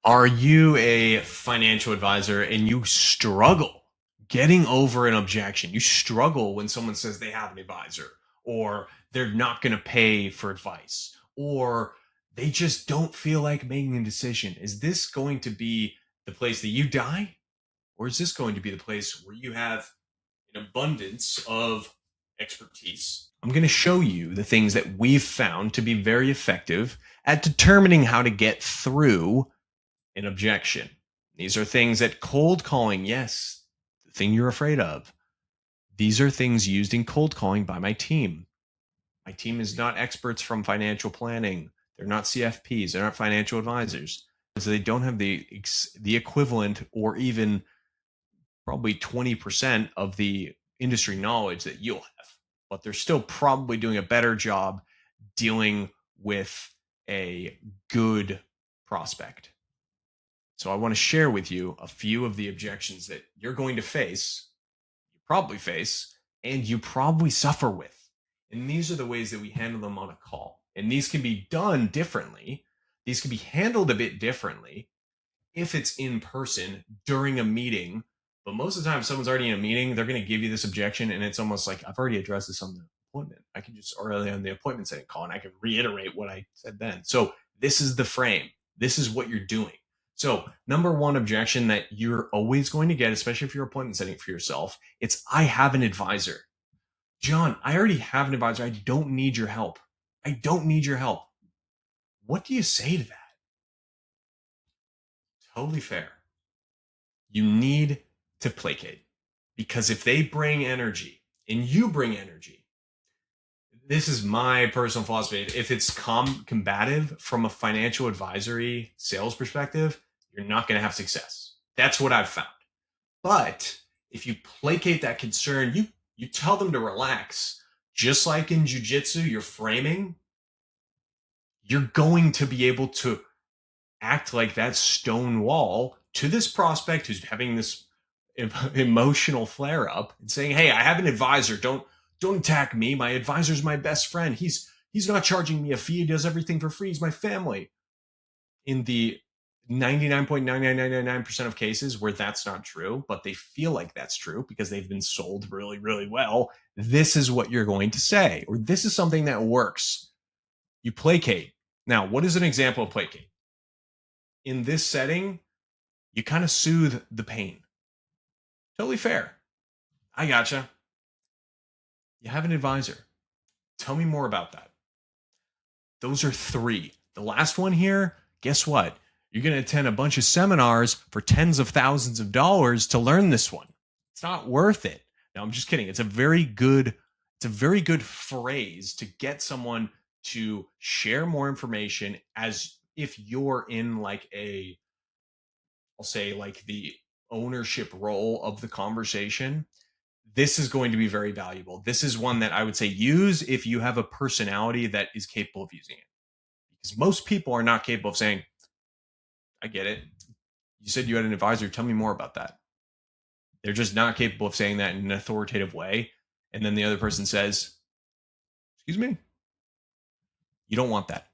Are you a financial advisor and you struggle getting over an objection? You struggle when someone says they have an advisor, or they're not going to pay for advice, or they just don't feel like making a decision. Is this going to be the place that you die? Or is this going to be the place where you have an abundance of expertise? I'm going to show you the things that we've found to be very effective at determining how to get through an objection. These are things that cold calling, yes, the thing you're afraid of. These are things used in cold calling by my team. My team is not experts from financial planning. They're not CFPs. They're not financial advisors. So they don't have the equivalent or even probably 20% of the industry knowledge that you'll have. But they're still probably doing a better job dealing with a good prospect. So I want to share with you a few of the objections that you're going to face, you probably face, and you probably suffer with. And these are the ways that we handle them on a call. And these can be done differently. These can be handled a bit differently if it's in person during a meeting. But most of the time, if someone's already in a meeting, they're going to give you this objection. And it's almost like, I've already addressed this on the appointment. I can just already on the appointment setting call, and I can reiterate what I said then. So this is the frame. This is what you're doing. So, number one objection that you're always going to get, especially if you're appointment setting for yourself, it's I have an advisor. John, I already have an advisor. I don't need your help. I don't need your help. What do you say to that? Totally fair. You need to placate, because if they bring energy and you bring energy, this is my personal philosophy. If it's combative from a financial advisory sales perspective, you're not going to have success. That's what I've found. But if you placate that concern, you tell them to relax. Just like in jujitsu, you're framing, you're going to be able to act like that stone wall to this prospect who's having this emotional flare up and saying, "Hey, I have an advisor. Don't attack me. My advisor's my best friend. He's not charging me a fee. He does everything for free. He's my family." In the 99.99999% of cases where that's not true, but they feel like that's true because they've been sold really, really well, this is what you're going to say, or this is something that works. You placate. Now, what is an example of placate? In this setting, you kind of soothe the pain. Totally fair. I gotcha. You have an advisor. Tell me more about that. Those are three. The last one here, guess what? You're going to attend a bunch of seminars for tens of thousands of dollars to learn this one. It's not worth it. Now, I'm just kidding. It's a very good phrase to get someone to share more information, as if you're in like I'll say like the ownership role of the conversation. This is going to be very valuable. This is one that I would say use if you have a personality that is capable of using it. Because most people are not capable of saying, I get it. You said you had an advisor. Tell me more about that. They're just not capable of saying that in an authoritative way. And then the other person says, excuse me. You don't want that.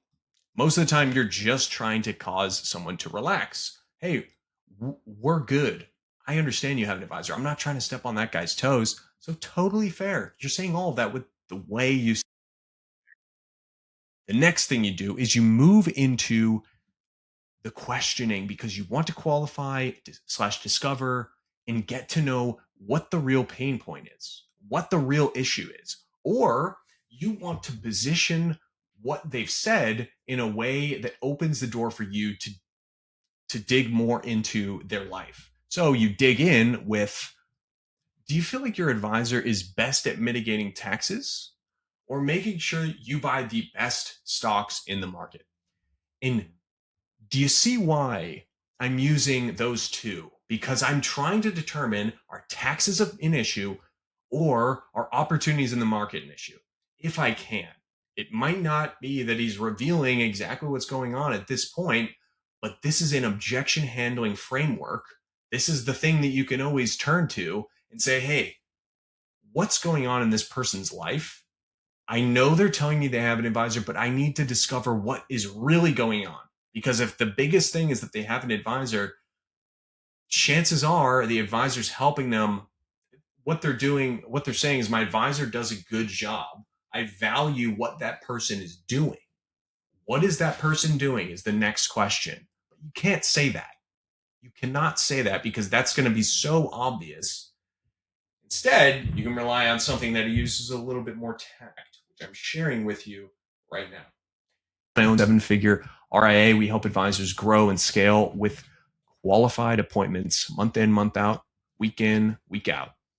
Most of the time, you're just trying to cause someone to relax. Hey, we're good. I understand you have an advisor. I'm not trying to step on that guy's toes. So totally fair. You're saying all of that with the way you. The next thing you do is you move into the questioning, because you want to qualify slash discover and get to know what the real pain point is, what the real issue is, or you want to position what they've said in a way that opens the door for you to dig more into their life. So you dig in with, do you feel like your advisor is best at mitigating taxes or making sure you buy the best stocks in the market? And do you see why I'm using those two? Because I'm trying to determine, are taxes an issue or are opportunities in the market an issue? If I can. It might not be that he's revealing exactly what's going on at this point, but this is an objection handling framework. This is the thing that you can always turn to and say, hey, what's going on in this person's life? I know they're telling me they have an advisor, but I need to discover what is really going on, Because if the biggest thing is that they have an advisor, chances are the advisor's helping them. What they're doing, what they're saying is, my advisor does a good job. I value what that person is doing. What is that person doing is the next question. But you can't say that. You cannot say that because that's going to be so obvious. Instead, you can rely on something that uses a little bit more tact, which I'm sharing with you right now. My own 7-figure RIA, we help advisors grow and scale with qualified appointments, month in, month out, week in, week out.